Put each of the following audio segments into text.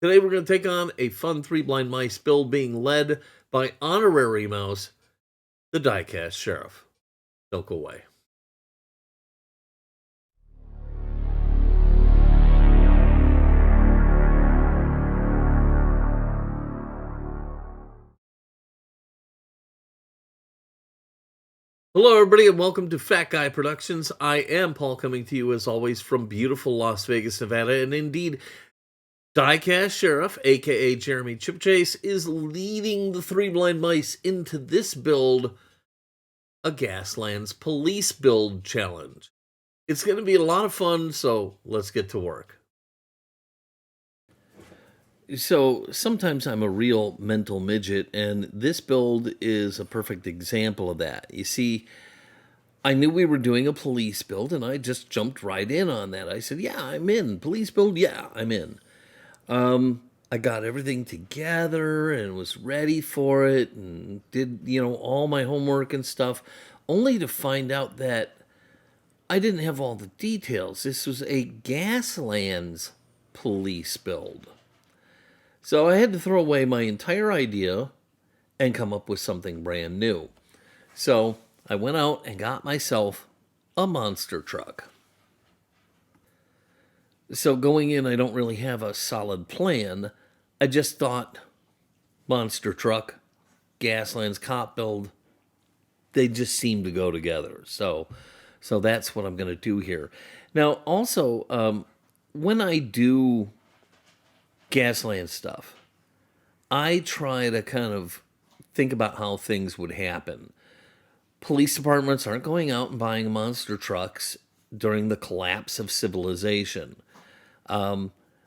Today we're going to take on a fun Three Blind Mice build being led by Honorary Mouse, the Diecast Sheriff. Don't go away. Hello, everybody, and welcome to Fat Guy Productions. I am Paul, coming to you as always from beautiful Las Vegas, Nevada, and indeed, Diecast Sheriff, aka Jeremy Chipchase, is leading the Three Blind Mice into this build, a Gaslands Police Build Challenge. It's going to be a lot of fun, so let's get to work. So sometimes I'm a real mental midget, and this build is a perfect example of that. You see, I knew we were doing a police build, and I just jumped right in on that. I said, yeah, I'm in. Police build, yeah, I'm in. I got everything together and was ready for it and did, all my homework and stuff, only to find out that I didn't have all the details. This was a Gaslands police build. So I had to throw away my entire idea and come up with something brand new. So I went out and got myself a monster truck. So going in, I don't really have a solid plan. I just thought monster truck, Gaslands cop build, they just seem to go together. So that's what I'm going to do here. Now, also, when I do Gasland stuff, I try to kind of think about how things would happen. Police departments aren't going out and buying monster trucks during the collapse of civilization.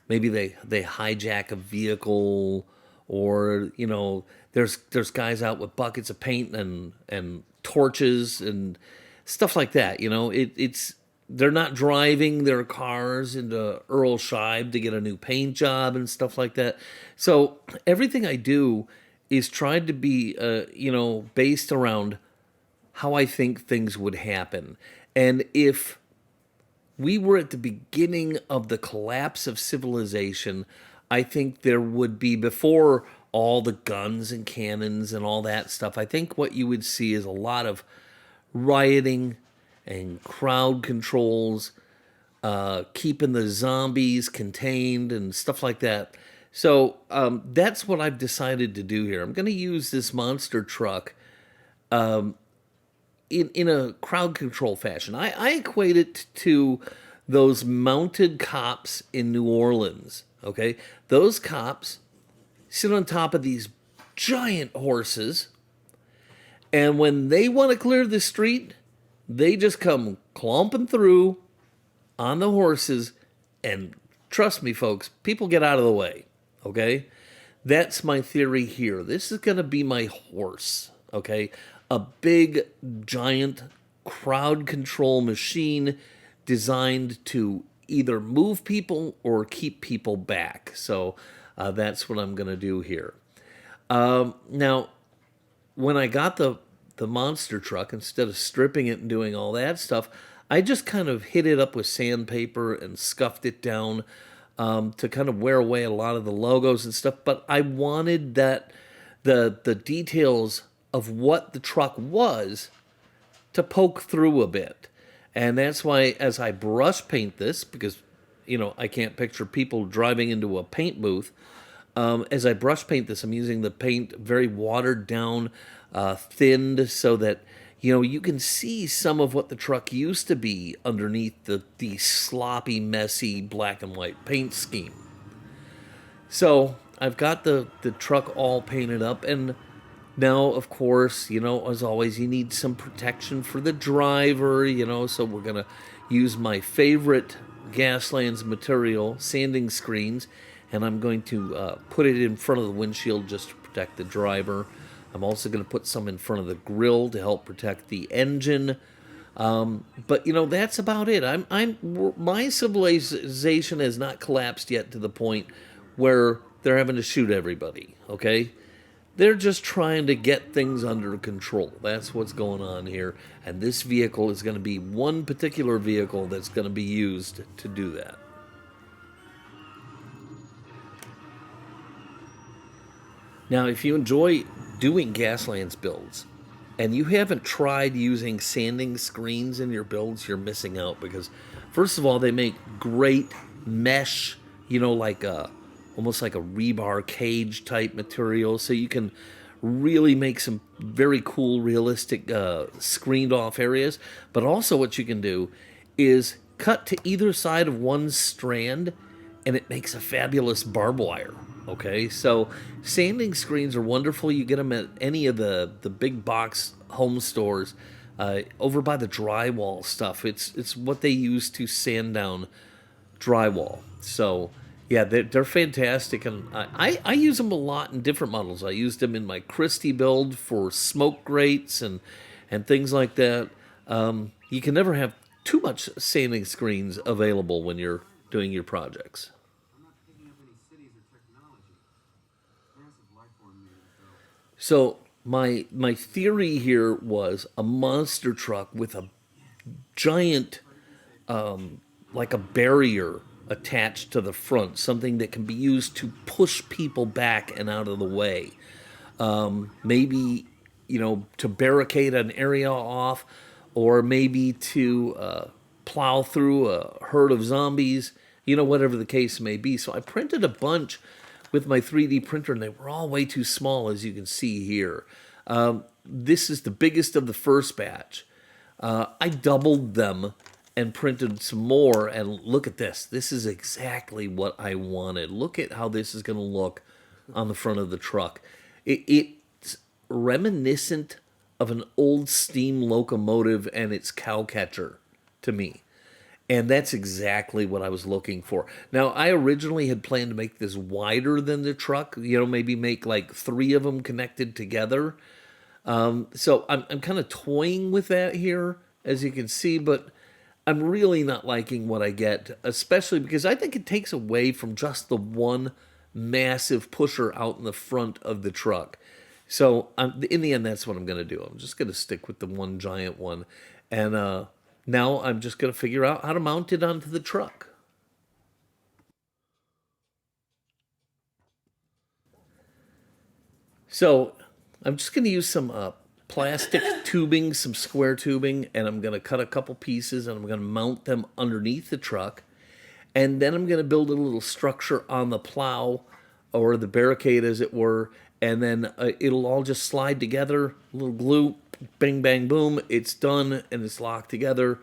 Maybe they hijack a vehicle, or there's guys out with buckets of paint and torches and stuff like that. It's they're not driving their cars into Earl Scheib to get a new paint job and stuff like that. So everything I do is tried to be based around how I think things would happen. And if we were at the beginning of the collapse of civilization, I think there would be, before all the guns and cannons and all that stuff, I think what you would see is a lot of rioting and crowd controls, keeping the zombies contained and stuff like that. So that's what I've decided to do here. I'm going to use this monster truck in a crowd control fashion. I equate it to those mounted cops in New Orleans. Okay, those cops sit on top of these giant horses, and when they want to clear the street, they just come clomping through on the horses, and trust me, folks, people get out of the way. Okay, that's my theory here. This is going to be my horse. Okay, a big, giant crowd control machine designed to either move people or keep people back. So that's what I'm going to do here. Now, when I got the monster truck, instead of stripping it and doing all that stuff, I just kind of hit it up with sandpaper and scuffed it down to kind of wear away a lot of the logos and stuff. But I wanted that the details of what the truck was to poke through a bit. And that's why, as I brush paint this, because I can't picture people driving into a paint booth. As I brush paint this, I'm using the paint very watered down, thinned, so that you can see some of what the truck used to be underneath the sloppy, messy black and white paint scheme. So I've got the truck all painted up, and now, of course, as always, you need some protection for the driver, so we're going to use my favorite Gaslands material, sanding screens, and I'm going to put it in front of the windshield just to protect the driver. I'm also going to put some in front of the grill to help protect the engine. But that's about it. My civilization has not collapsed yet to the point where they're having to shoot everybody. Okay, they're just trying to get things under control. That's what's going on here, and this vehicle is going to be one particular vehicle that's going to be used to do that. Now, if you enjoy doing Gaslands builds and you haven't tried using sanding screens in your builds, you're missing out because, first of all, they make great mesh, like almost like a rebar cage type material, so you can really make some very cool, realistic screened off areas. But also, what you can do is cut to either side of one strand and it makes a fabulous barbed wire. Okay, so sanding screens are wonderful. You get them at any of the big box home stores. Over by the drywall stuff, it's what they use to sand down drywall. So yeah, they're fantastic, and I use them a lot in different models. I used them in my Christie build for smoke grates and things like that. You can never have too much sanding screens available when you're doing your projects. So my theory here was a monster truck with a giant, like a barrier attached to the front, something that can be used to push people back and out of the way. Maybe, to barricade an area off, or maybe to plow through a herd of zombies, whatever the case may be. So I printed a bunch with my 3D printer, and they were all way too small, as you can see here. This is the biggest of the first batch. I doubled them and printed some more, and look at this. This is exactly what I wanted. Look at how this is going to look on the front of the truck. It's reminiscent of an old steam locomotive and its cow catcher to me. And that's exactly what I was looking for. Now, I originally had planned to make this wider than the truck, maybe make like 3 of them connected together. So I'm kind of toying with that here, as you can see, but I'm really not liking what I get, especially because I think it takes away from just the one massive pusher out in the front of the truck. So in the end, that's what I'm going to do. I'm just going to stick with the one giant one. And now I'm just going to figure out how to mount it onto the truck. So I'm just going to use some plastic tubing, some square tubing, and I'm going to cut a couple pieces and I'm going to mount them underneath the truck. And then I'm going to build a little structure on the plow, or the barricade as it were, and then it'll all just slide together, a little glue, bang, bang, boom, it's done and it's locked together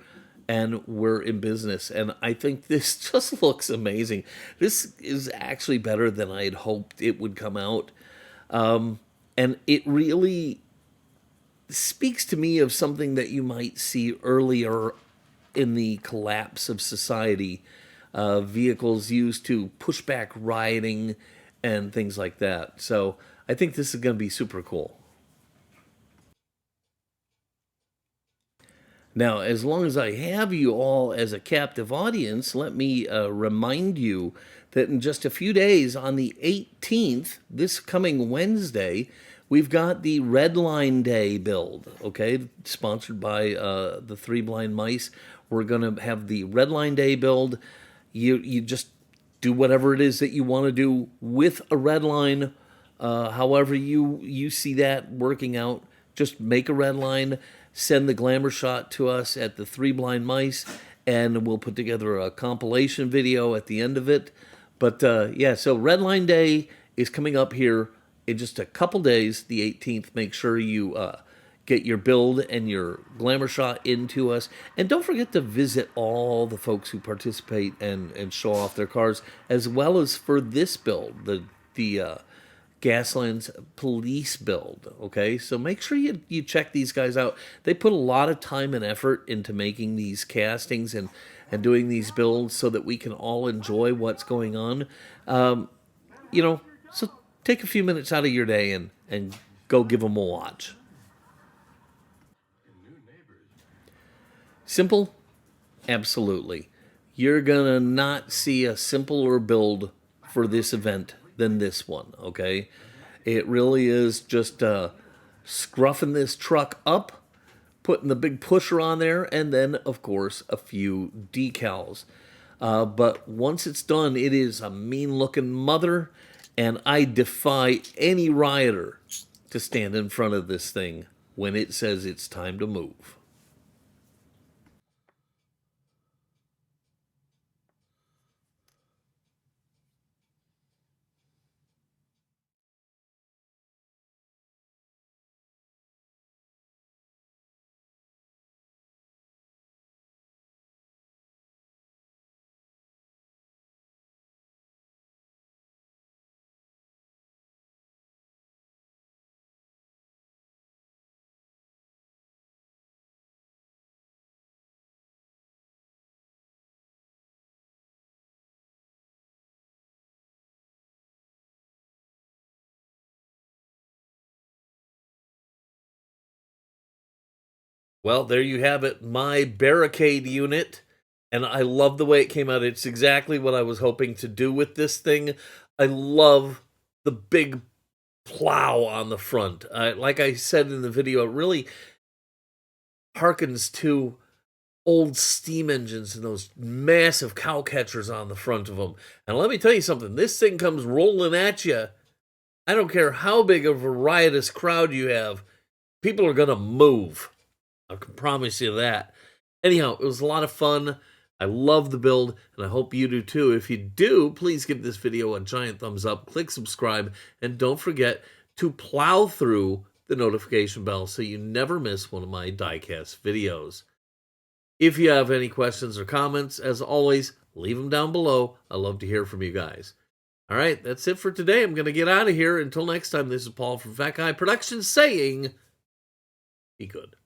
and we're in business. And I think this just looks amazing. This is actually better than I had hoped it would come out. And it really speaks to me of something that you might see earlier in the collapse of society. Vehicles used to push back rioting and things like that. So I think this is going to be super cool. Now, as long as I have you all as a captive audience, let me remind you that in just a few days, on the 18th, this coming Wednesday, we've got the Red Line Day build, okay? Sponsored by the Three Blind Mice. We're going to have the Red Line Day build. You just do whatever it is that you want to do with a red line, however you see that working out. Just make a red line, send the glamour shot to us at the Three Blind Mice, and we'll put together a compilation video at the end of it. But yeah, so Red Line Day is coming up here in just a couple days, the 18th. Make sure you get your build and your glamour shot into us. And don't forget to visit all the folks who participate and show off their cars, as well as for this build, the Gaslands police build. Okay, so make sure you check these guys out. They put a lot of time and effort into making these castings and doing these builds so that we can all enjoy what's going on. So take a few minutes out of your day and go give them a watch. Simple? Absolutely. You're going to not see a simpler build for this event than this one, okay? It really is just scruffing this truck up, putting the big pusher on there, and then, of course, a few decals. But once it's done, it is a mean-looking mother, And I defy any rioter to stand in front of this thing when it says it's time to move. Well, there you have it, my barricade unit. And I love the way it came out. It's exactly what I was hoping to do with this thing. I love the big plow on the front. Like I said in the video, it really harkens to old steam engines and those massive cow catchers on the front of them. And let me tell you something, this thing comes rolling at you. I don't care how big of a riotous crowd you have, people are going to move. I can promise you that. Anyhow, it was a lot of fun. I love the build, and I hope you do too. If you do, please give this video a giant thumbs up, click subscribe, and don't forget to plow through the notification bell so you never miss one of my diecast videos. If you have any questions or comments, as always, leave them down below. I love to hear from you guys. All right, that's it for today. I'm going to get out of here. Until next time, this is Paul from Fat Guy Productions saying, be good.